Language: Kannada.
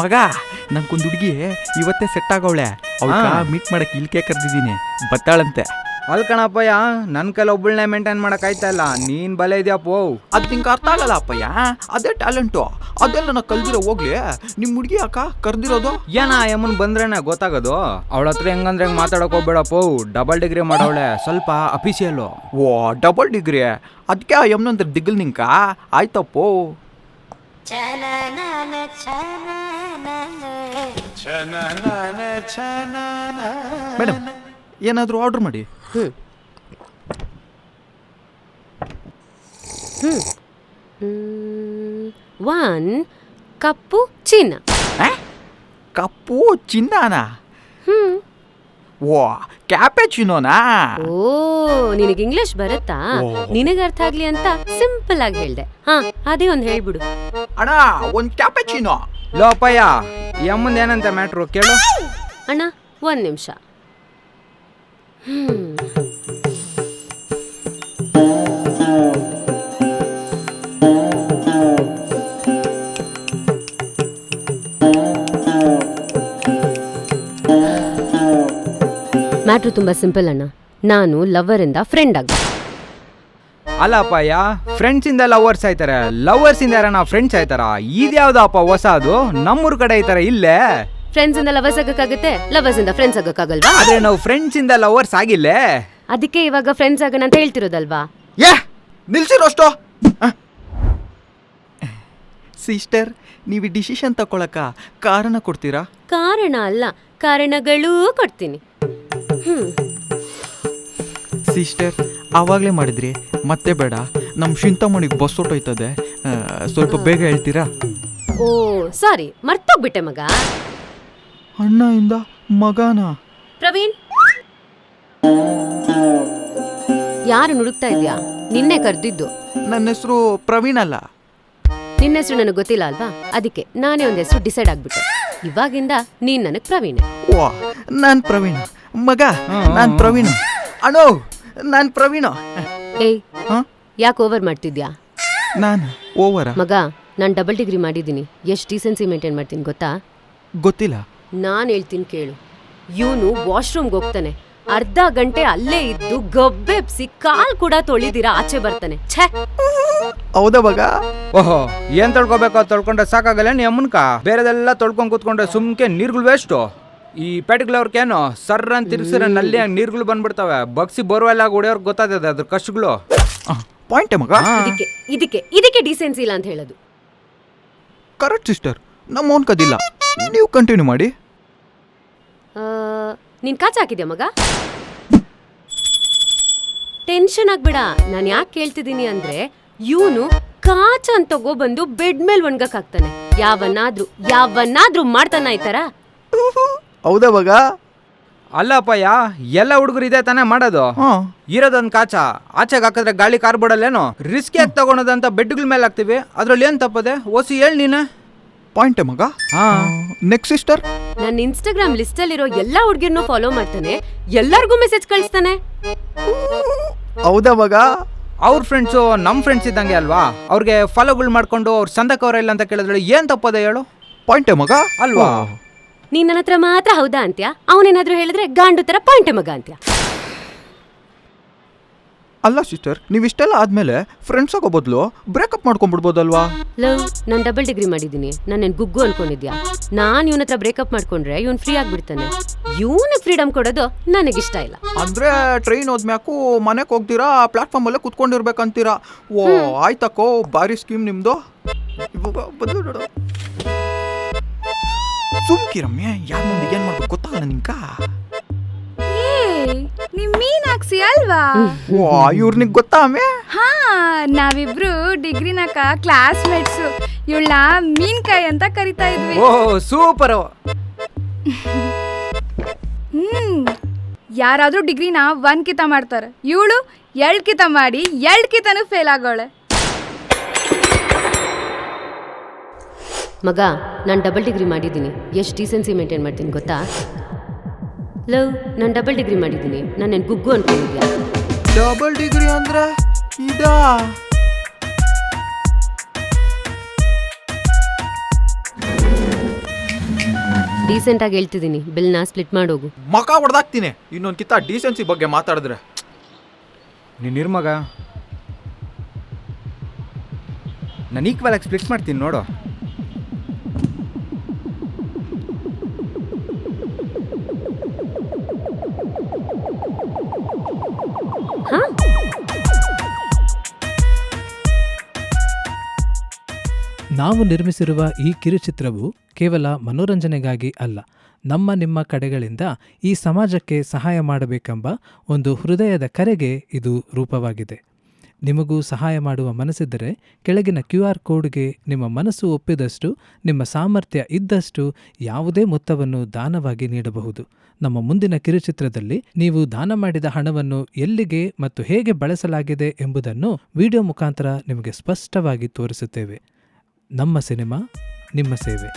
ಮಗ ನಂಗೊಂದು ಹುಡುಗಿ ಇವತ್ತೇ ಸೆಟ್ ಆಗವಳೆ. ಅವಳ ಮೀಟ್ ಮಾಡಕ್ಕೆ ಇಲ್ಕೆ ಕರೆದಿದ್ದೀನಿ, ಬತ್ತಾಳಂತೆ. ಅಲ್ ಕಣಪ್ಪಯ್ಯ, ನನ್ನ ಕೈಲಿ ಒಬ್ಬಳನ್ನೇ ಮೇಂಟೈನ್ ಮಾಡಕ್ ಆಯ್ತಾ ಇಲ್ಲ. ನೀನ್ ಬಲೆ ಇದೆಯಪ್ಪೋ. ಅದು ನಿಂಗೆ ಅರ್ಥ ಆಗಲ್ಲ ಅಪ್ಪಯ್ಯ, ಅದೇ ಟ್ಯಾಲೆಂಟು, ಅದೆಲ್ಲ ನಾ ಕಲ್ದಿರೋ. ಹೋಗ್ಲಿ, ನಿಮ್ಮ ಹುಡುಗಿ ಅಕ್ಕ ಕರ್ದಿರೋದು ಏನ ಯಮ್ಮನ್ ಬಂದ್ರೇನೆ ಗೊತ್ತಾಗೋದು. ಅವಳ ಹತ್ರ ಹೆಂಗಂದ್ರೆ ಹೆಂಗ್ ಮಾತಾಡಕ್ ಹೋಗ್ಬೇಡಪ್ಪೋ. ಡಬಲ್ ಡಿಗ್ರಿ ಮಾಡವಳೆ, ಸ್ವಲ್ಪ ಅಫಿಷಿಯಲ್ಲು. ಓ ಡಬಲ್ ಡಿಗ್ರಿ, ಅದಕ್ಕೆ ಆ ಯಮ್ನಂದ್ರೆ ದಿಗ್ಲ್ ನಿಂಕ ಆಯ್ತಪ್ಪೋ. ಮೇಡಮ್ ಏನಾದರೂ ಆರ್ಡರ್ ಮಾಡಿ. ಒನ್ ಕಪ್ಪು ಚಿನ್ನ. ಕಪ್ಪು ಚಿನ್ನಾನ? ಓ ಕ್ಯಾಪೆಚಿನೋನಾ? ಓ ನಿನಗೆ ಇಂಗ್ಲಿಷ್ ಬರುತ್ತಾ? ನಿನಗೆ ಅರ್ಥ ಆಗ್ಲಿ ಅಂತ ಸಿಂಪಲ್ ಆಗಿ ಹೇಳ್ದೆ. ಹಾ ಅದೇ ಒಂದ್ ಹೇಳ್ಬಿಡು. ಅಣ್ಣ ಒಂದ್ ಕ್ಯಾಪೆಚಿನೋ. ಲೋ ಅಪ್ಪಯ್ಯ, ಯಮ್ಮಂದ್ ಏನಂತ ಮ್ಯಾಟ್ರು ಕೇಳು. ಅಣ್ಣ ಒಂದ್ ನಿಮಿಷ. ಮ್ಯಾಟ್ರು ತುಂಬಾ ಸಿಂಪಲ್ ಅಣ್ಣ. ನಾನು ಲವರ್ ಇಂದ ಫ್ರೆಂಡ್ ಆಗ. ಅಲ್ಲ ಅಪ್ಪಯ್ಯ, ಫ್ರೆಂಡ್ಸ್ ಇಂದ ಲವರ್ಸ್ ಆಯ್ತಾರೆ, ಲವರ್ಸ್ ಇಂದ ಯಾರನ್ನ ಫ್ರೆಂಡ್ಸ್ ಆಯ್ತಾರ? ಇದ್ಯಾವ್ದಪ್ಪ ಹೊಸ? ಅದು ನಮ್ಮೂರ್ ಕಡೆ ಈ ತರ ಇಲ್ಲೇ. ಫ್ರೆಂಡ್ಸ್ ಇಂದ ಲವರ್ಸ್ ಆಗಕ್ಕಾಗತ್ತೆ, ಲವರ್ಸ್ ಇಂದ ಫ್ರೆಂಡ್ಸ್ ಆಗಕ್ಕಾಗಲ್ವಾ? ಆದ್ರೆ ನಾವು ಫ್ರೆಂಡ್ಸ್ ಇಂದ ಲವರ್ಸ್ ಆಗಿಲ್ಲೇ. ಅದಕ್ಕೆ ಇವಾಗ ಫ್ರೆಂಡ್ಸ್ ಆಗೋಣ ಅಂತ ಹೇಳ್ತಿರೋದಲ್ವಾ? ನಿಲ್ಸಿರೋಷ್ಟು. ಸಿಸ್ಟರ್, ನೀವು ಡಿಸಿಷನ್ ತಗೊಳಕ ಕಾರಣ ಕೊಡ್ತೀರಾ? ಕಾರಣ ಅಲ್ಲ, ಕಾರಣಗಳೂ ಕೊಡ್ತೀನಿ. ಸಿಸ್ಟರ್, ಆವಾಗಲೇ ಮಾಡಿದ್ರಿ, ಮತ್ತೆ ಬೇಡ. ನಮ್ಮ ಚಿಂತಾಮಣಿಗೆ ಬಸ್ ಹೊಟ್ಟೋಯ್ತದೆ, ಸ್ವಲ್ಪ ಬೇಗ ಹೇಳ್ತೀರಾ? ಓ ಸಾರಿ, ಮರ್ತೋಗ್ಬಿಟ್ಟೆ ಮಗ. ಅಣ್ಣ ಇಂದ ಮಗನ? ಪ್ರವೀಣ್, ಯಾರು ನುಡುಕ್ತಾ ಇದ್ಯಾ? ನಿನ್ನೆ ಕರ್ದಿದ್ದು. ನನ್ನ ಹೆಸರು ಪ್ರವೀಣ್ ಅಲ್ಲ. ನಿನ್ನ ಹೆಸರು ನನಗೆ ಗೊತ್ತಿಲ್ಲ ಅಲ್ವಾ? ಅದಕ್ಕೆ ನಾನೇ ಒಂದ್ ಹೆಸರು ಡಿಸೈಡ್ ಆಗ್ಬಿಟ್ಟೆ. ಇವಾಗಿಂದ ನೀನ್ ನನಗ್ ಪ್ರವೀಣ್. ಓ ನಾನ್ ಪ್ರವೀಣ್ ಮಗ, ನಾನ್ ಪ್ರವೀಣ್. ಅಣ್ಣೋ ನಾನ್ ಪ್ರವೀಣ. ಏಯ್ ಯಾಕೆ ಓವರ್ ಮಾಡ್ತಿದ್ಯಾ? ನಾನು ಓವರ? ಮಗ, ನಾನ್ ಡಬಲ್ ಡಿಗ್ರಿ ಮಾಡಿದ್ದೀನಿ. ಎಷ್ಟು ಡೀಸೆನ್ಸಿ ಮೇಂಟೈನ್ ಮಾಡ್ತೀನಿ ಗೊತ್ತಾ? ಗೊತ್ತಿಲ್ಲ. ನಾನ್ ಹೇಳ್ತೀನಿ ಕೇಳು. ಇವನು ವಾಶ್ರೂಮ್ಗೆ ಹೋಗ್ತಾನೆ, ಅರ್ಧ ಗಂಟೆ ಅಲ್ಲೇ ಇದ್ದು ಗಬ್ಬೆಬ್ಸಿ ಕಾಲ್ ಕೂಡ ತೊಳಿದಿರಾ ಆಚೆ ಬರ್ತಾನೆ. ಛೇ, ಹೌದಾ ಮಗ? ಓಹೋ, ಏನ್ ತೊಳ್ಕೊಬೇಕು ತೊಳ್ಕೊಂಡ್ರೆ ಸಾಕಾಗಲ್ಲ ನೀ ಅಮ್ಮನ್ಕ? ಬೇರೆದೆಲ್ಲ ತೊಳ್ಕೊಂಡ್ ಕೂತ್ಕೊಂಡ್ರೆ ಸುಮ್ಕೆ ನೀರ್ಗಳು ವೇಸ್ಟು. ಈ ಪೆಟ್ಗಳವ್ರಕೇನು ಸರ್ರ ಅಂತ ತಿರ್ಸಿರ ನಲ್ಲಿ ನೀರ್ಗಳು ಬಂದ್ಬಿಡ್ತವೆ. ಬಗ್ಸಿ ಬೋರ್ವೆಲ್ ಆಗಿ ಹೊಡೆಯೋರ್ಗೆ ಗೊತ್ತಾಗ್ತದೆ ಅದ್ರ ಕಷ್ಟಗಳು. ಪಾಯಿಂಟ್ ಮಗ. ಇದಕ್ಕೆ ಡೀಸೆನ್ಸಿ ಇಲ್ಲ ಅಂತ ಹೇಳೋದು. ಕರೆಕ್ಟ್ ಸಿಸ್ಟರ್, ನಮ್ಮ ಓನ್ ಕದಿಲ್ಲ. ನೀವು ಕಂಟಿನ್ಯೂ ಮಾಡಿ. ನೀನ್ ಕಾಚ ಹಾಕಿದ್ಯಾ ಮಗ? ಟೆನ್ಷನ್ ಆಗ್ಬೇಡ. ನಾನು ಯಾಕೆ ಕೇಳ್ತಿದ್ದೀನಿ ಅಂದ್ರೆ, ಇವನು ಕಾಚ ಅಂತ ತಗೋಬಂದು ಬೆಡ್ ಮೇಲೆ ಒಣ್ಗಕ್ ಹಾಕ್ತಾನೆ. ಯಾವನ್ನಾದ್ರೂ ಮಾಡ್ತಾನ ಈ ತರ? ಹೌದಾ ಮಗ? ಅಲ್ಲಪ್ಪಯ್ಯ, ಎಲ್ಲ ಹುಡುಗರು ಇದೆ ತಾನೇ ಮಾಡೋದು. ಇರೋದೊಂದು ಕಾಚ ಆಚೆಗೆ ಹಾಕಿದ್ರೆ ಗಾಳಿ ಕಾರ್ ಬಿಡಲ್ಲೇನು? ರಿಸ್ಕ್ ಯಾಕೆ ತಗೊಳೋದಂತ ಬೆಡ್ಗಳ ಮೇಲೆ ಹಾಕ್ತಿವಿ, ಅದ್ರಲ್ಲಿ ಏನ್ ತಪ್ಪದೆ? ಓಸಿ ಹೇಳಿ ನೀನು. ಪಾಯಿಂಟ್ ಮಗ. ನೆಕ್ಸ್ಟ್ ಸಿಸ್ಟರ್, ನನ್ನ ಇನ್ಸ್ಟಾಗ್ರಾಮ್ ಲಿಸ್ಟ್ ಅಲ್ಲಿರೋ ಎಲ್ಲಾ ಹುಡುಗಿರ್ನು ಫಾಲೋ ಮಾಡ್ತಾನೆ, ಎಲ್ಲರಿಗೂ ಮೆಸೇಜ್ ಕಳಿಸ್ತಾನೆ. ಹೌದಾ ಮಗ? ಅವ್ರ ಫ್ರೆಂಡ್ಸು ನಮ್ಮ ಫ್ರೆಂಡ್ಸ್ ಇದ್ದಂಗೆ ಅಲ್ವಾ? ಅವ್ರಿಗೆ ಫಾಲೋಗಳು ಮಾಡ್ಕೊಂಡು ಅವ್ರ ಸಂದಕವರ ಇಲ್ಲ ಅಂತ ಕೇಳಿದ್ರೆ ಏನ್ ತಪ್ಪದೆ ಹೇಳು? ಪಾಯಿಂಟ್ ಮಗ ಅಲ್ವಾ? ನೀನ್ ನನ್ನ ಹತ್ರ ಮಾತ್ರ ಹೌದಾ ಅಂತ್ಯಾ? ಅವನೇನಾದ್ರೂ ಹೇಳಿದ್ರೆ ಗಾಂಡು ತರ ಪಾಯಿಂಟ್ ಮಗ ಅಂತ್ಯಾ? ಅಲ್ಲ ಸಿಸ್ಟರ್, ನೀವು ಇಷ್ಟೆಲ್ಲ ಆದ್ಮೇಲೆ ಫ್ರೆಂಡ್ಸ್ ಆಗೋ ಬದಲು ಬ್ರೇಕಪ್ ಮಾಡ್ಕೊಂಡ್ಬಿಡ್ಬೋದಲ್ವಾ? ಲವ್, ನಾನು ಡಬಲ್ ಡಿಗ್ರಿ ಮಾಡಿದ್ದೀನಿ. ನಾನು ಗುಗ್ಗು ಅನ್ಕೊಂಡಿದ್ಯಾ? ನಾನು ಇವನ ಹತ್ರ ಬ್ರೇಕಪ್ ಮಾಡ್ಕೊಂಡ್ರೆ ಇವನ್ ಫ್ರೀ ಆಗ್ಬಿಡ್ತಾನೆ. ಇವನಿಗೆ ಫ್ರೀಡಮ್ ಕೊಡೋದು ನನಗಿಷ್ಟ ಇಲ್ಲ. ಅಂದ್ರೆ ಟ್ರೈನ್ ಹೋದ್ಮ್ಯಾಕು ಮನೆಗೆ ಹೋಗ್ತೀರಾ, ಪ್ಲಾಟ್ಫಾರ್ಮ್ ಅಲ್ಲೇ ಕುತ್ಕೊಂಡಿರ್ಬೇಕಂತೀರಾ? ಓ ಆಯ್ತಕ್ಕೋ, ಭಾರಿ ಸ್ಕೀಮ್ ನಿಮ್ದು. ಸುಮ್ಕಿರಮ್ಮೆ, ಯಾರ ಮುಂದೆ ಏನ್ ಮಾಡ್ಬೇಕು ಗೊತ್ತಾಗಲ್ಲ ನಿಂಕ? ನಿಮ್ ಮೀನಾಕ್ಷಿ ಅಲ್ವಾ? ಇವ್ರನಿಗೆ ಗೊತ್ತಾ ಅಮ್ಮೆ? ಹಾ, ನಾವಿಬ್ರು ಡಿಗ್ರಿನಾಕ ಕ್ಲಾಸ್ಮೇಟ್ಸ್. ಇವಳ ಮೀನ್ಕಾಯಿ ಅಂತ ಕರಿತಾ ಇದ್ವಿ. ಓ ಸೂಪರ್. ಯಾರಾದ್ರೂ ಡಿಗ್ರಿನ 1 ಕಿತ ಮಾಡ್ತಾರೆ, ಇವಳು 2 ಕಿತ ಮಾಡಿ 2 ಕಿತನೂ ಫೇಲ್ ಆಗೋಳೆ. ಮಗ, ನಾನು ಡಬಲ್ ಡಿಗ್ರಿ ಮಾಡಿದ್ದೀನಿ. ಎಷ್ಟು ಡೀಸೆನ್ಸಿ ಮೇಂಟೈನ್ ಮಾಡ್ತೀನಿ ಗೊತ್ತಾ? ಲವ್, ನಾನು ಡಬಲ್ ಡಿಗ್ರಿ ಮಾಡಿದ್ದೀನಿ. ನಾನು ಗುಗ್ಗು ಅನ್ಕೊಂಡಿದ್ಯಾ? ಡಬಲ್ ಡಿಗ್ರಿ ಅಂದ್ರೆ ಇದಾ? ಡೀಸೆಂಟ್ ಆಗಿ ಹೇಳ್ತಿದ್ದೀನಿ, ಬಿಲ್ನ ಸ್ಪ್ಲಿಟ್ ಮಾಡೋಗು. ಮಕ ಹೊಡೆದಾಕ್ತೀನಿ ಇನ್ನೊಂದು ಕಿತ್ತ ಡೀಸೆನ್ಸಿ ಬಗ್ಗೆ ಮಾತಾಡಿದ್ರೆ. ನೀನು ನಿರ್ಮಗ, ನಾನು ಈಕ್ವಲ್ ಆಗಿ ಸ್ಪ್ಲಿಟ್ ಮಾಡ್ತೀನಿ ನೋಡು. ಹಾ, ನಾವು ನಿರ್ಮಿಸಿರುವ ಈ ಕಿರುಚಿತ್ರವು ಕೇವಲ ಮನೋರಂಜನೆಗಾಗಿ ಅಲ್ಲ, ನಿಮ್ಮ ಕಡೆಗಳಿಂದ ಈ ಸಮಾಜಕ್ಕೆ ಸಹಾಯ ಮಾಡಬೇಕೆಂಬ ಒಂದು ಹೃದಯದ ಕರೆಗೆ ಇದು ರೂಪವಾಗಿದೆ. ನಿಮಗೂ ಸಹಾಯ ಮಾಡುವ ಮನಸ್ಸಿದ್ದರೆ ಕೆಳಗಿನ QR ಕೋಡ್ಗೆ ನಿಮ್ಮ ಮನಸ್ಸು ಒಪ್ಪಿದಷ್ಟು, ನಿಮ್ಮ ಸಾಮರ್ಥ್ಯ ಇದ್ದಷ್ಟು ಯಾವುದೇ ಮೊತ್ತವನ್ನು ದಾನವಾಗಿ ನೀಡಬಹುದು. ನಮ್ಮ ಮುಂದಿನ ಕಿರುಚಿತ್ರದಲ್ಲಿ ನೀವು ದಾನ ಮಾಡಿದ ಹಣವನ್ನು ಎಲ್ಲಿಗೆ ಮತ್ತು ಹೇಗೆ ಬಳಸಲಾಗಿದೆ ಎಂಬುದನ್ನು ವಿಡಿಯೋ ಮುಖಾಂತರ ನಿಮಗೆ ಸ್ಪಷ್ಟವಾಗಿ ತೋರಿಸುತ್ತೇವೆ. ನಮ್ಮ ಸಿನಿಮಾ, ನಿಮ್ಮ ಸೇವೆ.